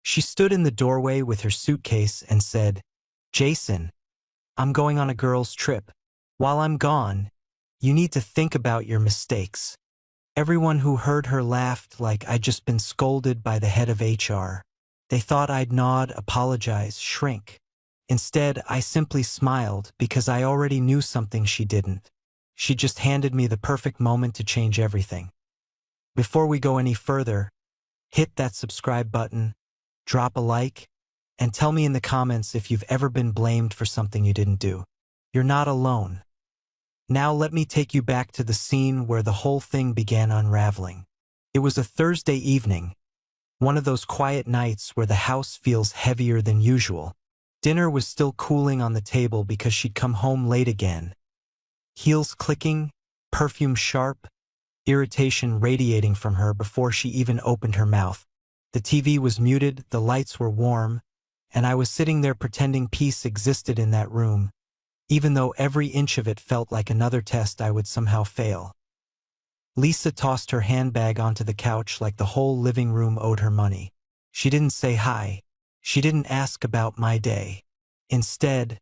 She stood in the doorway with her suitcase and said, "Jason, I'm going on a girls' trip. While I'm gone, you need to think about your mistakes." Everyone who heard her laughed like I'd just been scolded by the head of HR. They thought I'd nod, apologize, shrink. Instead, I simply smiled because I already knew something she didn't. She just handed me the perfect moment to change everything. Before we go any further, hit that subscribe button, drop a like, and tell me in the comments if you've ever been blamed for something you didn't do. You're not alone. Now let me take you back to the scene where the whole thing began unraveling. It was a Thursday evening, one of those quiet nights where the house feels heavier than usual. Dinner was still cooling on the table because she'd come home late again. Heels clicking, perfume sharp, irritation radiating from her before she even opened her mouth. The TV was muted, the lights were warm, and I was sitting there pretending peace existed in that room, even though every inch of it felt like another test I would somehow fail. Lisa tossed her handbag onto the couch like the whole living room owed her money. She didn't say hi. She didn't ask about my day. Instead,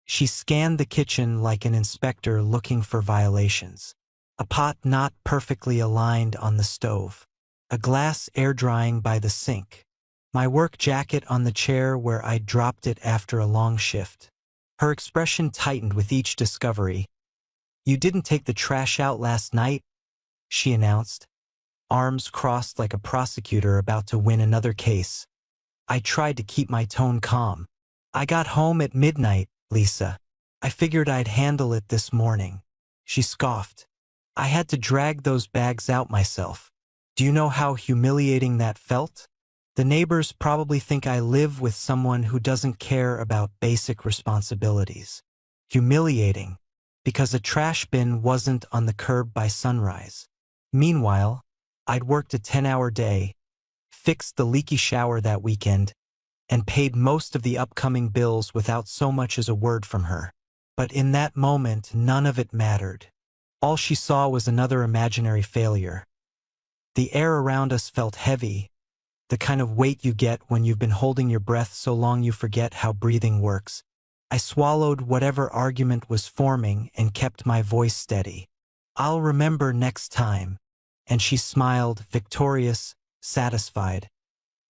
she scanned the kitchen like an inspector looking for violations. A pot not perfectly aligned on the stove. A glass air-drying by the sink. My work jacket on the chair where I'd dropped it after a long shift. Her expression tightened with each discovery. "You didn't take the trash out last night," she announced, arms crossed like a prosecutor about to win another case. I tried to keep my tone calm. "I got home at midnight, Lisa. I figured I'd handle it this morning." She scoffed. "I had to drag those bags out myself. Do you know how humiliating that felt? The neighbors probably think I live with someone who doesn't care about basic responsibilities." Humiliating, because a trash bin wasn't on the curb by sunrise. Meanwhile, I'd worked a 10-hour day, fixed the leaky shower that weekend, and paid most of the upcoming bills without so much as a word from her. But in that moment, none of it mattered. All she saw was another imaginary failure. The air around us felt heavy, the kind of weight you get when you've been holding your breath so long you forget how breathing works. I swallowed whatever argument was forming and kept my voice steady. "I'll remember next time." And she smiled, victorious, satisfied,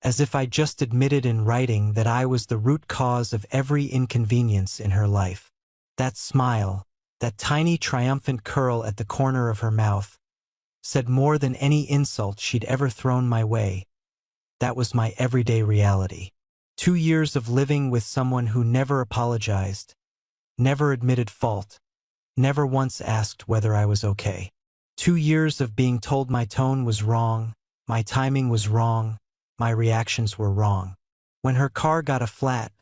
as if I just admitted in writing that I was the root cause of every inconvenience in her life. That smile, that tiny triumphant curl at the corner of her mouth, said more than any insult she'd ever thrown my way. That was my everyday reality. 2 years of living with someone who never apologized, never admitted fault, never once asked whether I was okay. 2 years of being told my tone was wrong, my timing was wrong, my reactions were wrong. When her car got a flat,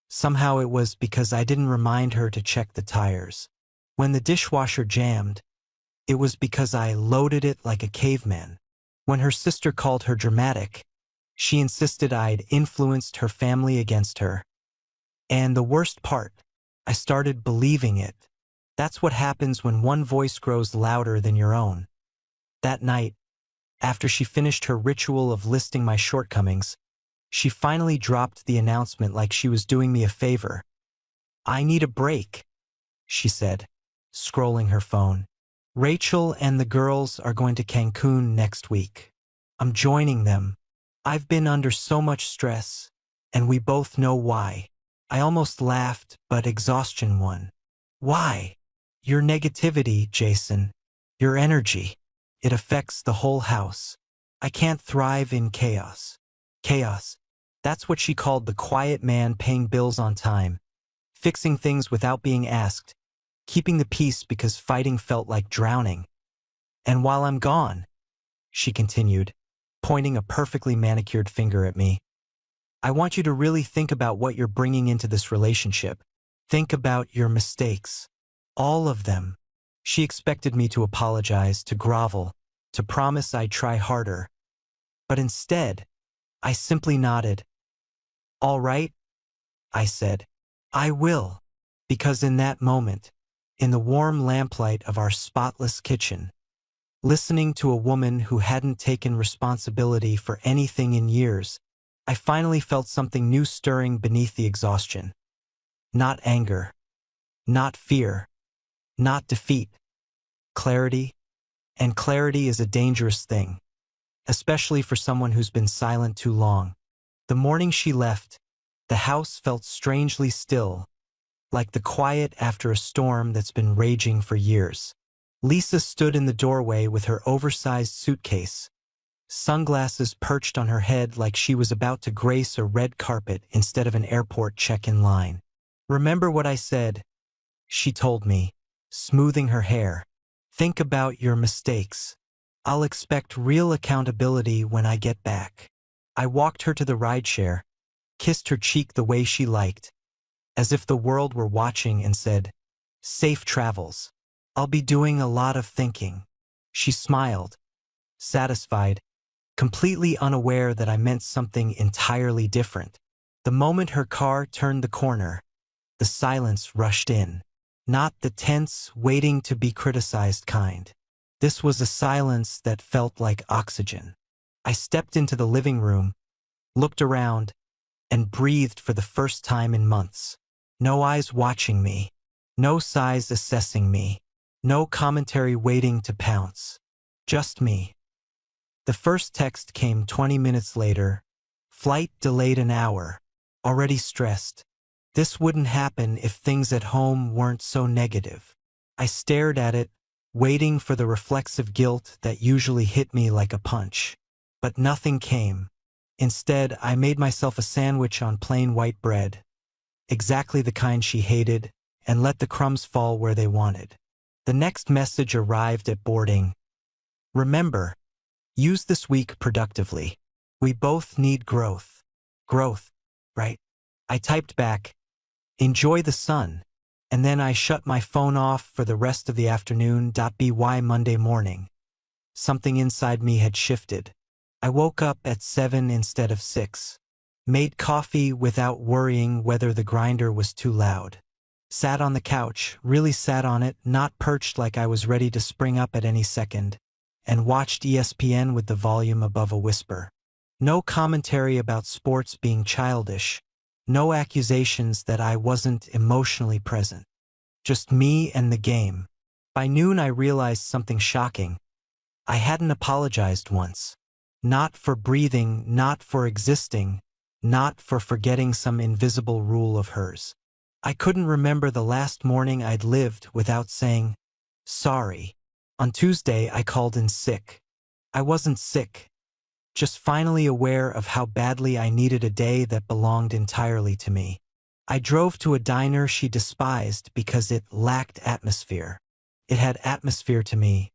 somehow it was because I didn't remind her to check the tires. When the dishwasher jammed, it was because I loaded it like a caveman. When her sister called her dramatic, she insisted I'd influenced her family against her. And the worst part, I started believing it. That's what happens when one voice grows louder than your own. That night, after she finished her ritual of listing my shortcomings, she finally dropped the announcement like she was doing me a favor. "I need a break," she said, scrolling her phone. "Rachel and the girls are going to Cancun next week. I'm joining them. I've been under so much stress, and we both know why." I almost laughed, but exhaustion won. "Why?" "Your negativity, Jason. Your energy. It affects the whole house. I can't thrive in chaos." Chaos. That's what she called the quiet man paying bills on time, fixing things without being asked, keeping the peace because fighting felt like drowning. "And while I'm gone," she continued, pointing a perfectly manicured finger at me, "I want you to really think about what you're bringing into this relationship. Think about your mistakes. All of them." She expected me to apologize, to grovel, to promise I'd try harder. But instead, I simply nodded. "All right," I said. "I will." Because in that moment, in the warm lamplight of our spotless kitchen, listening to a woman who hadn't taken responsibility for anything in years, I finally felt something new stirring beneath the exhaustion. Not anger, not fear, not defeat. Clarity. And clarity is a dangerous thing, especially for someone who's been silent too long. The morning she left, the house felt strangely still, like the quiet after a storm that's been raging for years. Lisa stood in the doorway with her oversized suitcase, sunglasses perched on her head like she was about to grace a red carpet instead of an airport check-in line. "Remember what I said," she told me, smoothing her hair. "Think about your mistakes. I'll expect real accountability when I get back." I walked her to the rideshare, kissed her cheek the way she liked, as if the world were watching, and said, "Safe travels. I'll be doing a lot of thinking." She smiled, satisfied, completely unaware that I meant something entirely different. The moment her car turned the corner, the silence rushed in. Not the tense, waiting to be criticized kind. This was a silence that felt like oxygen. I stepped into the living room, looked around, and breathed for the first time in months. No eyes watching me. No sighs assessing me. No commentary waiting to pounce. Just me. The first text came 20 minutes later. "Flight delayed an hour. Already stressed. This wouldn't happen if things at home weren't so negative." I stared at it, waiting for the reflexive guilt that usually hit me like a punch. But nothing came. Instead, I made myself a sandwich on plain white bread, exactly the kind she hated, and let the crumbs fall where they wanted. The next message arrived at boarding. "Remember, use this week productively. We both need growth." Growth, right? I typed back, "Enjoy the sun," and then I shut my phone off for the rest of the afternoon. By Monday morning, something inside me had shifted. I woke up at 7 instead of 6, made coffee without worrying whether the grinder was too loud, sat on the couch, really sat on it, not perched like I was ready to spring up at any second, and watched ESPN with the volume above a whisper. No commentary about sports being childish. No accusations that I wasn't emotionally present. Just me and the game. By noon I realized something shocking. I hadn't apologized once. Not for breathing, not for existing, not for forgetting some invisible rule of hers. I couldn't remember the last morning I'd lived without saying, "Sorry." On Tuesday I called in sick. I wasn't sick. Just finally aware of how badly I needed a day that belonged entirely to me. I drove to a diner she despised because it lacked atmosphere. It had atmosphere to me.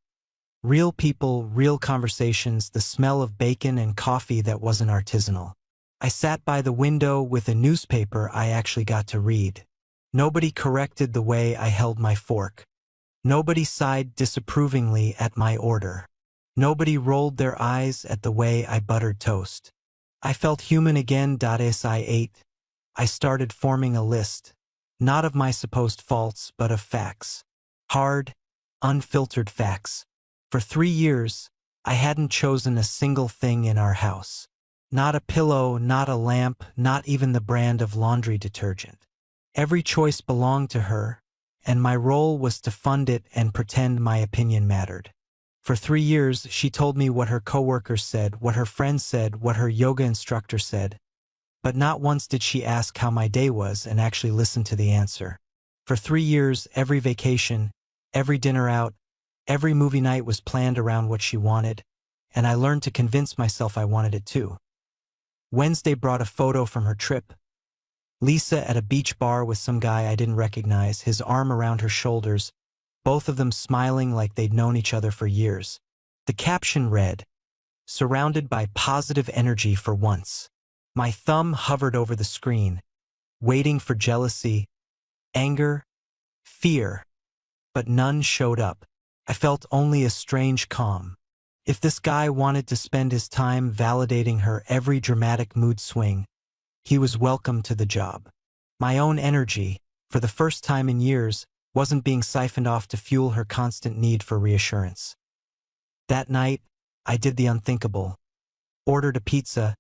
Real people, real conversations, the smell of bacon and coffee that wasn't artisanal. I sat by the window with a newspaper I actually got to read. Nobody corrected the way I held my fork. Nobody sighed disapprovingly at my order. Nobody rolled their eyes at the way I buttered toast. I felt human again. As I ate, I started forming a list, not of my supposed faults, but of facts. Hard, unfiltered facts. For 3 years, I hadn't chosen a single thing in our house. Not a pillow, not a lamp, not even the brand of laundry detergent. Every choice belonged to her, and my role was to fund it and pretend my opinion mattered. For 3 years, she told me what her coworkers said, what her friends said, what her yoga instructor said. But not once did she ask how my day was and actually listen to the answer. For 3 years, every vacation, every dinner out, every movie night was planned around what she wanted, and I learned to convince myself I wanted it too. Wednesday brought a photo from her trip. Lisa at a beach bar with some guy I didn't recognize, his arm around her shoulders, both of them smiling like they'd known each other for years. The caption read, "Surrounded by positive energy for once." My thumb hovered over the screen, waiting for jealousy, anger, fear, but none showed up. I felt only a strange calm. If this guy wanted to spend his time validating her every dramatic mood swing, he was welcome to the job. My own energy, for the first time in years, wasn't being siphoned off to fuel her constant need for reassurance. That night, I did the unthinkable. Ordered a pizza,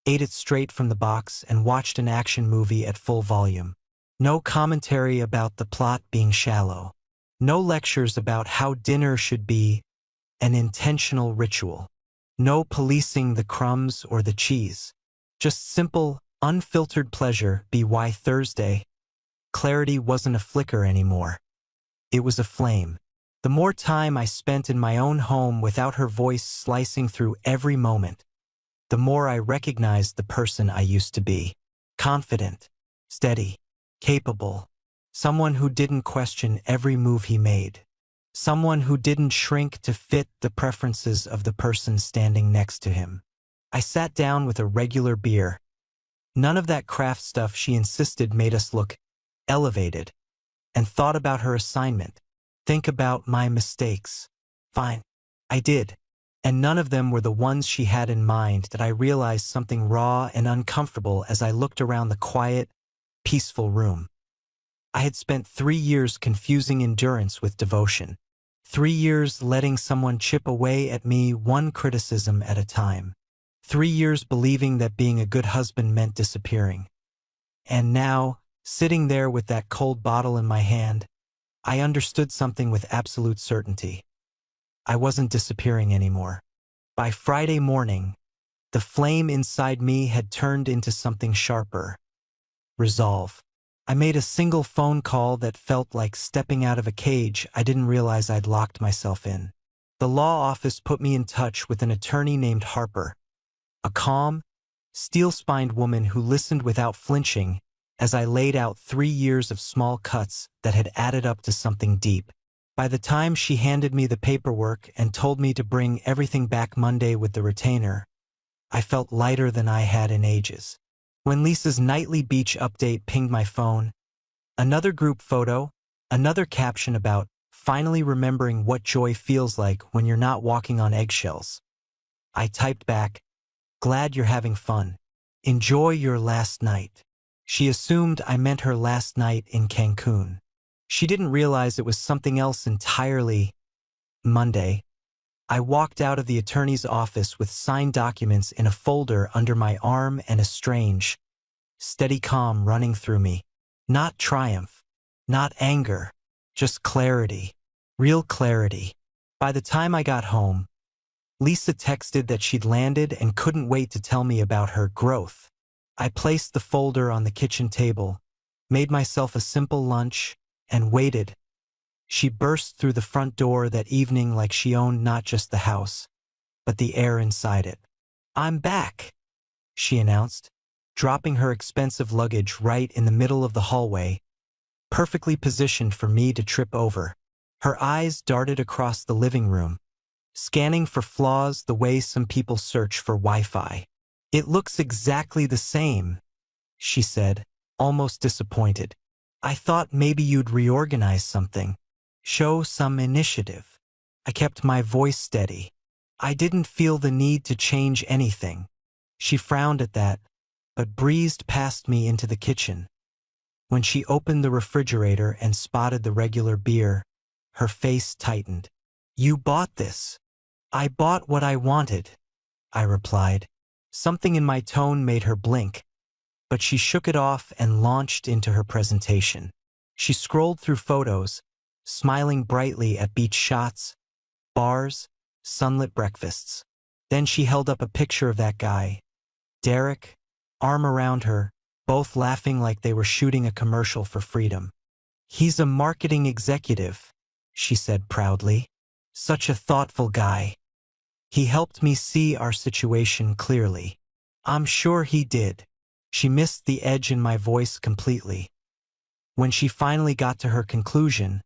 ate it straight from the box, and watched an action movie at full volume. No commentary about the plot being shallow. No lectures about how dinner should be an intentional ritual. No policing the crumbs or the cheese. Just simple, unfiltered pleasure. By Thursday, clarity wasn't a flicker anymore. It was a flame. The more time I spent in my own home without her voice slicing through every moment, the more I recognized the person I used to be. Confident, steady, capable. Someone who didn't question every move he made. Someone who didn't shrink to fit the preferences of the person standing next to him. I sat down with a regular beer. None of that craft stuff she insisted made us look elevated. And thought about her assignment. Think about my mistakes. Fine. I did. And none of them were the ones she had in mind. That I realized something raw and uncomfortable as I looked around the quiet, peaceful room. I had spent 3 years confusing endurance with devotion. 3 years letting someone chip away at me one criticism at a time. 3 years believing that being a good husband meant disappearing. And now, sitting there with that cold bottle in my hand, I understood something with absolute certainty. I wasn't disappearing anymore. By Friday morning, the flame inside me had turned into something sharper. Resolve. I made a single phone call that felt like stepping out of a cage I didn't realize I'd locked myself in. The law office put me in touch with an attorney named Harper, a calm, steel-spined woman who listened without flinching as I laid out 3 years of small cuts that had added up to something deep. By the time she handed me the paperwork and told me to bring everything back Monday with the retainer, I felt lighter than I had in ages. When Lisa's nightly beach update pinged my phone, another group photo, another caption about finally remembering what joy feels like when you're not walking on eggshells. I typed back, "Glad you're having fun. Enjoy your last night." She assumed I meant her last night in Cancun. She didn't realize it was something else entirely. Monday, I walked out of the attorney's office with signed documents in a folder under my arm and a strange, steady calm running through me. Not triumph, not anger, just clarity, real clarity. By the time I got home, Lisa texted that she'd landed and couldn't wait to tell me about her growth. I placed the folder on the kitchen table, made myself a simple lunch, and waited. She burst through the front door that evening like she owned not just the house, but the air inside it. "I'm back," she announced, dropping her expensive luggage right in the middle of the hallway, perfectly positioned for me to trip over. Her eyes darted across the living room, scanning for flaws the way some people search for Wi-Fi. "It looks exactly the same," she said, almost disappointed. "I thought maybe you'd reorganize something, show some initiative." I kept my voice steady. I didn't feel the need to change anything. She frowned at that, but breezed past me into the kitchen. When she opened the refrigerator and spotted the regular beer, her face tightened. "You bought this." "I bought what I wanted," I replied. Something in my tone made her blink, but she shook it off and launched into her presentation. She scrolled through photos, smiling brightly at beach shots, bars, sunlit breakfasts. Then she held up a picture of that guy, Derek, arm around her, both laughing like they were shooting a commercial for freedom. "He's a marketing executive," she said proudly. "Such a thoughtful guy. He helped me see our situation clearly." "I'm sure he did." She missed the edge in my voice completely. When she finally got to her conclusion,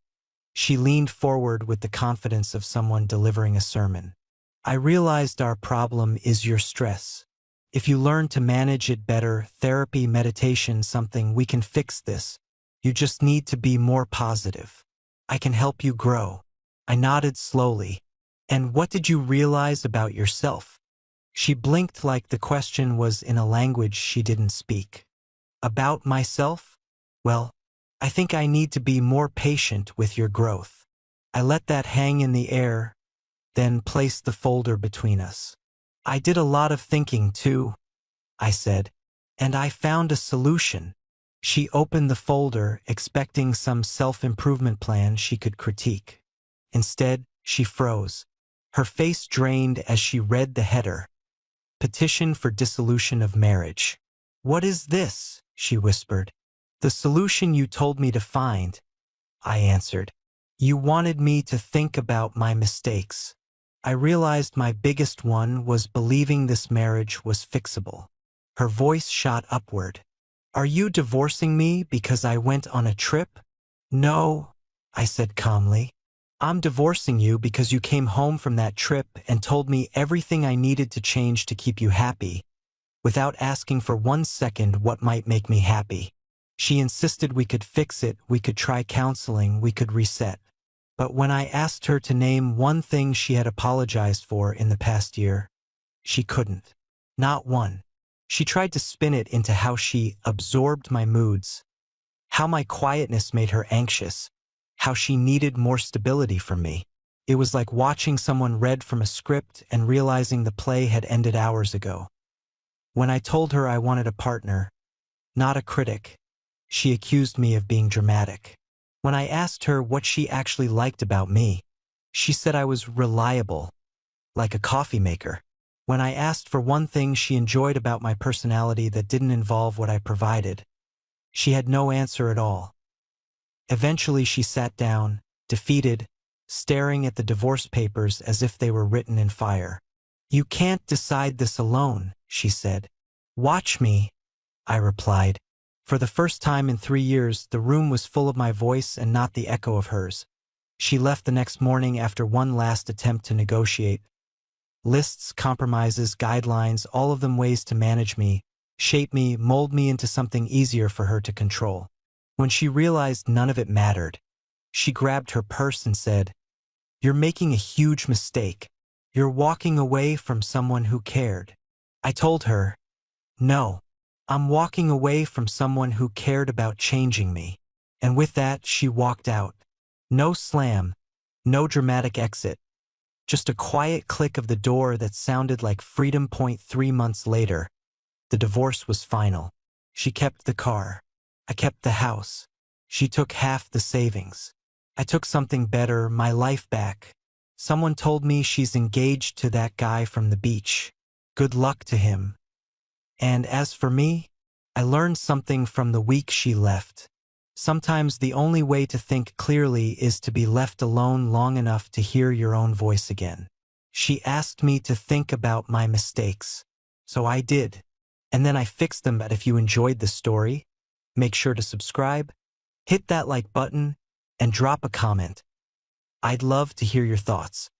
she leaned forward with the confidence of someone delivering a sermon. "I realized our problem is your stress. If you learn to manage it better, therapy, meditation, something, we can fix this. You just need to be more positive. I can help you grow." I nodded slowly. "And what did you realize about yourself?" She blinked like the question was in a language she didn't speak. "About myself? Well, I think I need to be more patient with your growth." I let that hang in the air, then placed the folder between us. "I did a lot of thinking, too. I said. And I found a solution. She opened the folder, expecting some self-improvement plan she could critique. Instead, she froze. Her face drained as she read the header. Petition for dissolution of marriage. What is this? She whispered. The solution you told me to find, I answered. You wanted me to think about my mistakes. I realized my biggest one was believing this marriage was fixable. Her voice shot upward. Are you divorcing me because I went on a trip? No, I said calmly. I'm divorcing you because you came home from that trip and told me everything I needed to change to keep you happy, without asking for 1 second what might make me happy. She insisted we could fix it, we could try counseling, we could reset. But when I asked her to name one thing she had apologized for in the past year, she couldn't. Not one. She tried to spin it into how she absorbed my moods, how my quietness made her anxious, how she needed more stability from me. It was like watching someone read from a script and realizing the play had ended hours ago. When I told her I wanted a partner, not a critic, she accused me of being dramatic. When I asked her what she actually liked about me, she said I was reliable, like a coffee maker. When I asked for one thing she enjoyed about my personality that didn't involve what I provided, she had no answer at all. Eventually she sat down, defeated, staring at the divorce papers as if they were written in fire. You can't decide this alone, she said. Watch me, I replied. For the first time in 3 years, the room was full of my voice and not the echo of hers. She left the next morning after one last attempt to negotiate. Lists, compromises, guidelines, all of them ways to manage me, shape me, mold me into something easier for her to control. When she realized none of it mattered, she grabbed her purse and said, You're making a huge mistake. You're walking away from someone who cared. I told her, No, I'm walking away from someone who cared about changing me. And with that, she walked out. No slam, no dramatic exit. Just a quiet click of the door that sounded like freedom. 3 months later, the divorce was final. She kept the car. I kept the house. She took half the savings. I took something better, my life back. Someone told me she's engaged to that guy from the beach. Good luck to him. And as for me, I learned something from the week she left. Sometimes the only way to think clearly is to be left alone long enough to hear your own voice again. She asked me to think about my mistakes, so I did. And then I fixed them. But if you enjoyed the story, make sure to subscribe, hit that like button, and drop a comment. I'd love to hear your thoughts.